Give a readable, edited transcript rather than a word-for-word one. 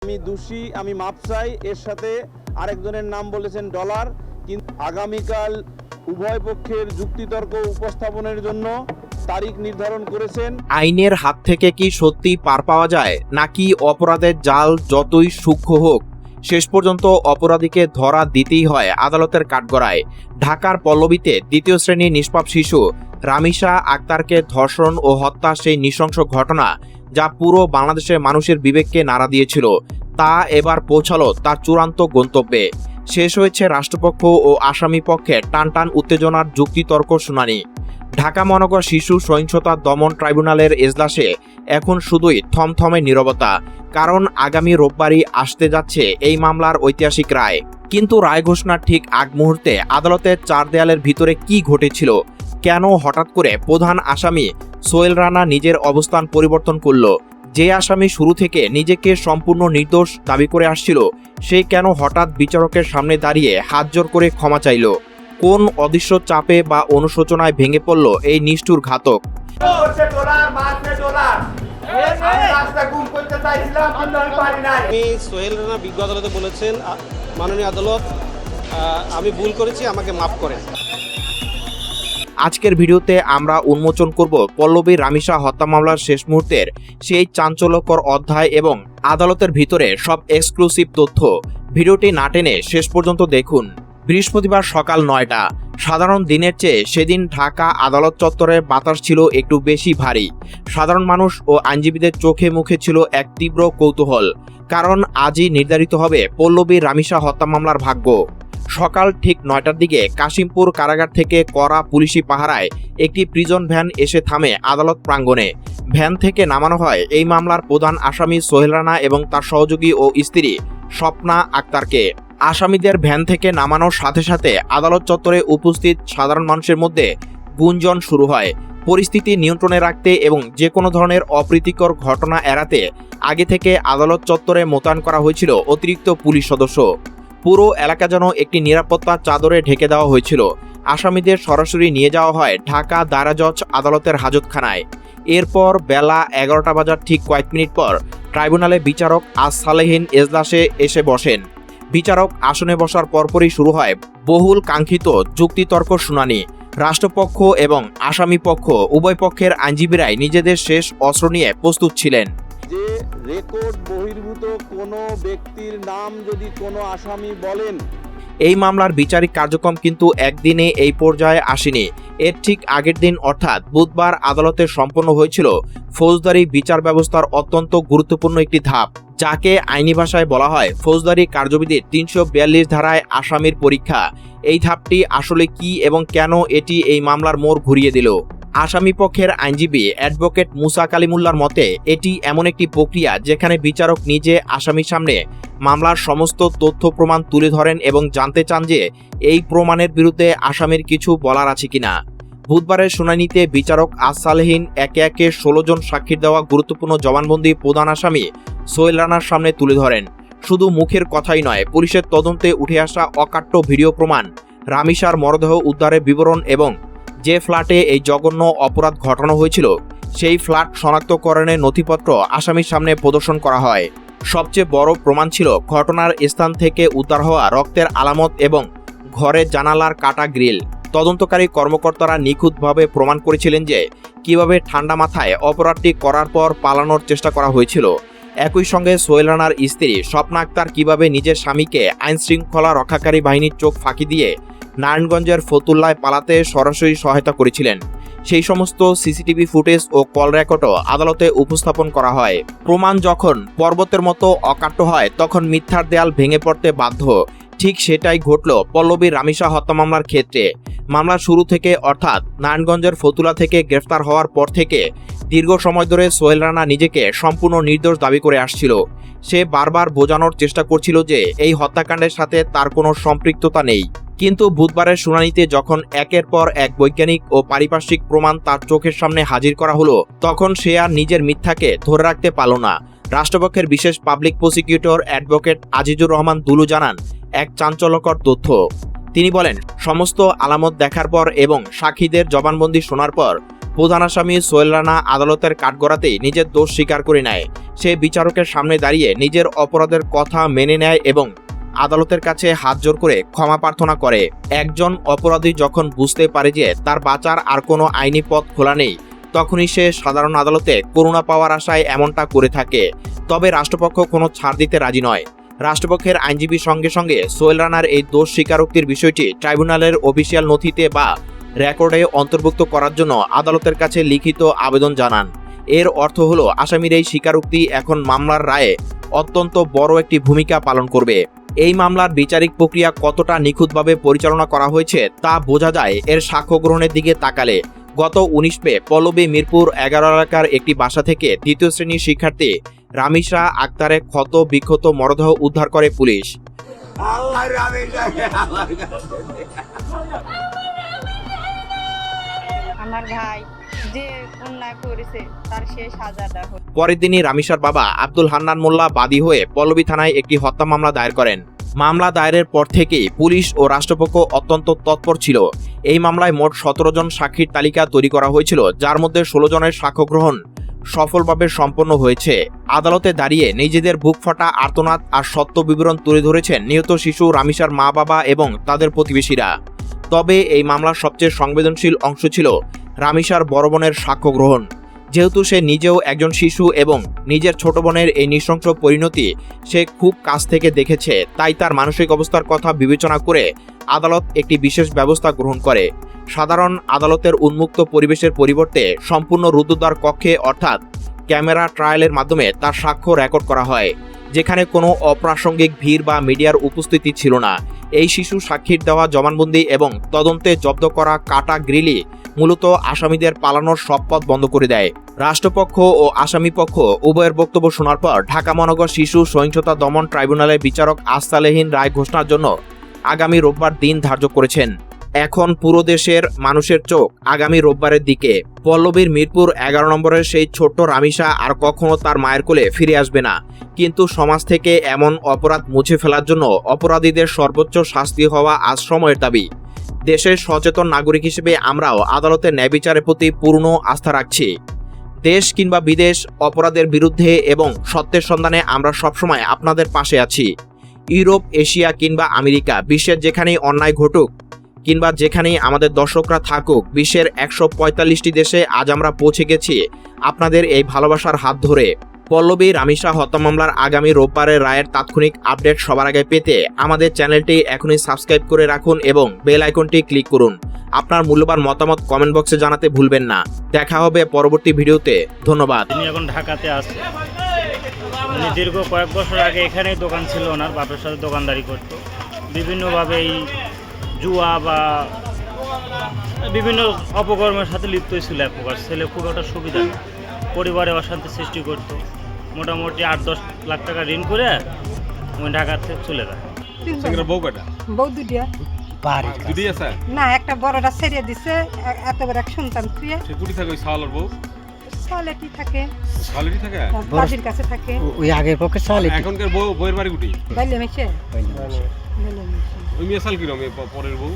আমি দোষী, আমি মাপ চাই। এর সাথে আরেকজনের নাম বলেছেন ডলার। কিন্তু আগামীকাল উভয় পক্ষের যুক্তিতর্ক উপস্থাপনের জন্য তারিখ নির্ধারণ করেছেন। আইনের হাত থেকে কি সত্যি পার পাওয়া যায়, নাকি অপরাধের জাল যতই সূক্ষ্ম হোক শেষ পর্যন্ত অপরাধীকে ধরা দিতেই হয় আদালতের কাঠগড়ায়? ঢাকার পল্লবীতে দ্বিতীয় শ্রেণীর নিষ্পাপ শিশু রামিসা আক্তারকে ধর্ষণ ও হত্যা সেই নৃশংস ঘটনা যা পুরো বাংলাদেশের মানুষের বিবেককে নাড়া দিয়েছিল, তা এবার পৌঁছালো তার চূড়ান্ত গন্তব্যে। শেষ হয়েছে রাষ্ট্রপক্ষ ও আসামি পক্ষের টানটান উত্তেজনার যুক্তিতর্ক শুনানি। ঢাকা মহানগর শিশু সহিংসতা দমন ট্রাইব্যুনালের এজলাসে এখন শুধুই থমথমে নীরবতা, কারণ আগামী রোববারই আসতে যাচ্ছে এই মামলার ঐতিহাসিক রায়। কিন্তু রায় ঘোষণার ঠিক আগ মুহূর্তে আদালতের চার দেয়ালের ভিতরে কি ঘটেছিল? কেন হঠাৎ করে প্রধান আসামি সোহেল রানা নিজের অবস্থান পরিবর্তন করল? যে আসামি শুরু থেকে নিজেকে সম্পূর্ণ নির্দোষ দাবি করে আসছিল, সে কেন হঠাৎ বিচারকের সামনে দাঁড়িয়ে হাতজোড় করে ক্ষমা চাইল? কোন অদৃশ্য চাপে বা অনুশোচনায় ভেঙে পড়ল এই নিষ্ঠুর ঘাতক? আমি সোহেল রানা বিজ্ঞ আদালতে বলেছেন, মাননীয় আদালত, আমি ভুল করেছি, আমাকে মাফ করেন। আজকের ভিডিওতে আমরা উন্মোচন করব পল্লবী রামিসা হত্যা মামলার শেষ মুহূর্তের সেই চাঞ্চল্যকর অধ্যায় এবং আদালতের ভিতরে সব এক্সক্লুসিভ তথ্য। ভিডিওটি না টেনে শেষ পর্যন্ত দেখুন। বৃহস্পতিবার সকাল 9টা। সাধারণ দিনের চেয়ে সেদিন ঢাকা আদালত চত্বরের বাতাস ছিল একটু বেশি ভারী। সাধারণ মানুষ ও আইনজীবীদের চোখে মুখে ছিল এক তীব্র কৌতূহল, কারণ আজই নির্ধারিত হবে পল্লবী রামিসা হত্যা মামলার ভাগ্য। সকাল ঠিক 9টার দিকে কাশিমপুর কারাগার থেকে কড়া পুলিশি পাহারায় একটি প্রিজন ভ্যান এসে থামে আদালত প্রাঙ্গণে। ভ্যান থেকে নামানো হয় এই মামলার প্রধান আসামি সোহেল রানা এবং তার সহযোগী ও স্ত্রী স্বপ্না আক্তারকে। আসামিদের ভ্যান থেকে নামানোর সাথে সাথে আদালত চত্বরে উপস্থিত সাধারণ মানুষের মধ্যে গুঞ্জন শুরু হয়। পরিস্থিতি নিয়ন্ত্রণে রাখতে এবং যে কোনো ধরনের অপ্রীতিকর ঘটনা এড়াতে আগে থেকে আদালত চত্বরে মোতায়েন করা হয়েছিল অতিরিক্ত পুলিশ সদস্য। পুরো এলাকা যেন একটি নিরাপত্তা চাদরে ঢেকে দেওয়া হয়েছিল। আসামিদের সরাসরি নিয়ে যাওয়া হয় ঢাকা দায়রা জজ আদালতের হাজতখানায়। এরপর বেলা 11টা বাজার ঠিক কয়েক মিনিট পর ট্রাইব্যুনালে বিচারক আজ সালেহীন এজলাসে এসে বসেন। বিচারক আসনে বসার পরপরই শুরু হয় বহুল কাঙ্ক্ষিত যুক্তিতর্ক শুনানি। রাষ্ট্রপক্ষ এবং আসামি পক্ষ উভয় পক্ষের আইনজীবীরাই নিজেদের শেষ অস্ত্র নিয়ে প্রস্তুত ছিলেন। যে রেকর্ড বহির্ভূত কোনো ব্যক্তির নাম যদি কোনো আসামি বলেন। এই মামলার বিচারিক কার্যক্রম কিন্তু একদিনে এই পর্যায়ে আসেনি। এর ঠিক আগের দিন অর্থাৎ বুধবার আদালতে সম্পন্ন হয়েছিল ফৌজদারি বিচার ব্যবস্থার অত্যন্ত গুরুত্বপূর্ণ একটি ধাপ, যাকে আইনি ভাষায় বলা হয় ফৌজদারি কার্যবিধির 342 ধারায় আসামির পরীক্ষা। এই ধাপটি আসলে কি এবং কেন এটি এই মামলার মোড় ঘুরিয়ে দিল? আসামি পক্ষের আইনজীবী অ্যাডভোকেট মুসা কালিমুল্লার মতে এটি এমন একটি প্রক্রিয়া যেখানে বিচারক নিজে আসামির সামনে মামলার সমস্ত তথ্য প্রমাণ তুলে ধরেন এবং জানতে চান যে এই প্রমাণের বিরুদ্ধে আসামির কিছু বলার আছে কিনা। বুধবারের শুনানিতে বিচারক আজ সালেহীন একে একে 16 জন সাক্ষীর দেওয়া গুরুত্বপূর্ণ জবানবন্দি প্রধান আসামি সোহেল রানার সামনে তুলে ধরেন। শুধু মুখের কথাই নয়, পুলিশের তদন্তে উঠে আসা অকাট্য ভিডিও প্রমাণ, রামিসার মরদেহ উদ্ধারের বিবরণ এবং যে ফ্ল্যাটে এই জঘন্য অপরাধ ঘটানো হয়েছিল সেই ফ্ল্যাট শনাক্তকরণের নথিপত্র আসামির সামনে প্রদর্শন করা হয়। সবচেয়ে বড় প্রমাণ ছিল ঘটনার স্থান থেকে উদ্ধার হওয়া রক্তের আলামত এবং ঘরের জানালার কাটা গ্রিল। তদন্তকারী কর্মকর্তারা নিখুঁতভাবে প্রমাণ করেছিলেন যে কিভাবে ঠান্ডা মাথায় অপরাধটি করার পর পালানোর চেষ্টা করা হয়েছিল। একই সঙ্গে সোহেল রানার স্ত্রী স্বপ্না আক্তার কিভাবে নিজের স্বামীকে আইন শৃঙ্খলা রক্ষাকারী বাহিনীর চোখ ফাঁকি দিয়ে নারায়ণগঞ্জের ফতুল্লায় পালাতে সরাসরি সহায়তা করেছিলেন, সেই সমস্ত সিসিটিভি ফুটেজ ও কল রেকর্ডও আদালতে উপস্থাপন করা হয়। প্রমাণ যখন পর্বতের মতো অকাট্য হয় তখন মিথ্যার দেয়াল ভেঙে পড়তে বাধ্য। ঠিক সেটাই ঘটল পল্লবী রামিসা হত্যা মামলার ক্ষেত্রে। মামলার শুরু থেকে অর্থাৎ নারায়ণগঞ্জের ফতুল্লা থেকে গ্রেফতার হওয়ার পর থেকে দীর্ঘ সময় ধরে সোহেল রানা নিজেকে সম্পূর্ণ নির্দোষ দাবি করে আসছিল। সে বারবার বোঝানোর চেষ্টা করছিল যে এই হত্যাকাণ্ডের সাথে তার কোনো সম্পৃক্ততা নেই। কিন্তু বুধবারের শুনানিতে যখন একের পর এক বৈজ্ঞানিক ও পারিপার্শ্বিক প্রমাণ তার চোখের সামনে হাজির করা হলো, তখন সে আর নিজের মিথ্যাকে ধরে রাখতে পারল না। রাষ্ট্রপক্ষের বিশেষ public prosecutor advocate Azizur Rahman Dulu জানান এক চাঞ্চল্যকর তথ্য। তিনি বলেন, সমস্ত আলামত দেখার পর এবং সাক্ষীদের জবানবন্দি শোনার পর প্রধান আসামি সোহেল রানা আদালতের কাঠগড়াতেই নিজের দোষ স্বীকার করে নেয়। সে বিচারকের সামনে দাঁড়িয়ে নিজের অপরাধের কথা মেনে নেয় এবং আদালতের কাছে হাত জোর করে ক্ষমা প্রার্থনা করে। একজন অপরাধী যখন বুঝতে পারে যে তার বাঁচার আর কোনো আইনি পথ খোলা নেই, তখনই সে সাধারণ আদালতে করুণা পাওয়ার আশায় এমনটা করে থাকে। তবে রাষ্ট্রপক্ষ কোনো ছাড় দিতে রাজি নয়। রাষ্ট্রপক্ষের আইনজীবীর সঙ্গে সঙ্গে সোহেল রানার এই দোষ স্বীকারোক্তির বিষয়টি ট্রাইব্যুনালের অফিসিয়াল নথিতে বা রেকর্ডে অন্তর্ভুক্ত করার জন্য আদালতের কাছে লিখিত আবেদন জানান। এর অর্থ হলো আসামির এই স্বীকারোক্তি এখন মামলার রায়ে অত্যন্ত বড় একটি ভূমিকা পালন করবে। এই মামলার বিচারিক প্রক্রিয়া কতটা নিখুঁতভাবে পরিচালনা করা হয়েছে তা বোঝা যায় এর সাক্ষ্য গ্রহণের দিকে তাকালে। গত 19 মে পল্লবী মিরপুর 11 এলাকার একটি বাসা থেকে 2য় শ্রেণীর শিক্ষার্থী রামিশা আক্তারের ক্ষত বিক্ষত মরদেহ উদ্ধার করে পুলিশ। আমার ভাই যে অন্যায় করেছে তার শেষ সাজাটা হলো। পরের দিনই রামিশার বাবা আব্দুল হান্নান মোল্লা বাদী হয়ে পল্লবী থানায় একটি হত্যা মামলা দায়ের করেন। মামলা দায়েরের পর থেকেই পুলিশ ও রাষ্ট্রপক্ষ অত্যন্ত তৎপর ছিল। এই মামলায় মোট 17 জন সাক্ষীর তালিকা তৈরি করা হয়েছিল, যার মধ্যে 16 জনের সাক্ষ্য গ্রহণ সফলভাবে সম্পন্ন হয়েছে। আদালতে দাঁড়িয়ে নিজেদের বুক ফাটা আর্তনাদ আর সত্য বিবরণ তুলে ধরেছেন নিহত শিশু রামিশার মা বাবা এবং তাদের প্রতিবেশীরা। তবে এই মামলার সবচেয়ে সংবেদনশীল অংশ ছিল রামিশার বড় বোনের সাক্ষ্য গ্রহণ। যেহেতু সে নিজেও একজন শিশু এবং নিজের ছোট বোনের এই নৃশংস পরিণতি সে খুব কাছ থেকে দেখেছে, তাই তার মানসিক অবস্থার কথা বিবেচনা করে আদালত একটি বিশেষ ব্যবস্থা গ্রহণ করে। সাধারণ আদালতের উন্মুক্ত পরিবেশের পরিবর্তে সম্পূর্ণ রুদ্ধদ্বার কক্ষে অর্থাৎ ক্যামেরা ট্রায়ালের মাধ্যমে তার সাক্ষ্য রেকর্ড করা হয়, যেখানে কোনো অপ্রাসঙ্গিক ভিড় বা মিডিয়ার উপস্থিতি ছিল না। এই শিশু সাক্ষীর দেওয়া জবানবন্দি এবং তদন্তে জব্দ করা কাটা গ্রিলি মূলত আসামিদের পালানোর সব পথ বন্ধ করে দেয়। রাষ্ট্রপক্ষ ও আসামিপক্ষ উভয়ের বক্তব্য শোনার পর ঢাকা মহানগর শিশু সহিংসতা দমন ট্রাইব্যুনালের বিচারক আস্তালেহীন রায় ঘোষণার জন্য আগামী রোববার দিন ধার্য করেছেন। এখন পুরো দেশের মানুষের চোখ আগামী রোববারের দিকে। পল্লবীর মিরপুর 11 নম্বরের সেই ছোট্ট রামিশা আর কখনো তার মায়ের কোলে ফিরে আসবে না। কিন্তু সমাজ থেকে এমন অপরাধ মুছে ফেলার জন্য অপরাধীদের সর্বোচ্চ শাস্তি হওয়া আজ সময়ের দাবি। দেশের সচেতন নাগরিক হিসেবে আমরাও আদালতের ন্যায় বিচারের প্রতি পূর্ণ আস্থা রাখছি। দেশ কিংবা বিদেশ অপরাধের বিরুদ্ধে এবং সত্যের সন্ধানে আমরা সবসময় আপনাদের পাশে আছি। ইউরোপ, এশিয়া কিংবা আমেরিকা, বিশ্বের যেখানেই অন্যায় ঘটুক কিংবা যেখানেই আমাদের দর্শকরা থাকুক, বিশ্বের 145টি দেশে আজ আমরা পৌঁছে গেছি আপনাদের এই ভালোবাসার হাত ধরে। পল্লবী রামিশা হত্যা মামলার আগামী রোববারের রায়ের তাৎক্ষণিক আপডেট সবার আগে পেতে আমাদের চ্যানেলটি এখনই সাবস্ক্রাইব করে রাখুন এবং বেল আইকনটি ক্লিক করুন। আপনার মূল্যবান মতামত কমেন্ট বক্সে জানাতে ভুলবেন না। দেখা হবে পরবর্তী ভিডিওতে। ধন্যবাদ। তিনি এখন ঢাকাতে আছে। উনি দীর্ঘ কয়েক বছর আগে এখানেই দোকান ছিল, ওনার বাপের সাথে দোকানদারি করতো। বিভিন্নভাবে এই জুয়া বা বিভিন্ন অপকর্মের সাথে লিপ্ত ছিল। এক প্রকার ছেলে খুব একটা সুবিধা, পরিবারে অশান্তি সৃষ্টি করতো। মোটামুটি 8-10 লাখ টাকা ঋণ করে উনি ঢাকাতে চলে যায়। বউ দুটিয়া না, একটা বড়টা ছেড়ে দিছে, এত বড় এক সন্তান তুই সালেটি থাকে, বাড়ির কাছে থাকে। ওই আগের পক্ষে সাল এখনকার বউয়ের বাড়ি গুটি বাইলে মেশে ওই মেয়ে সাল কিরম পরের বউ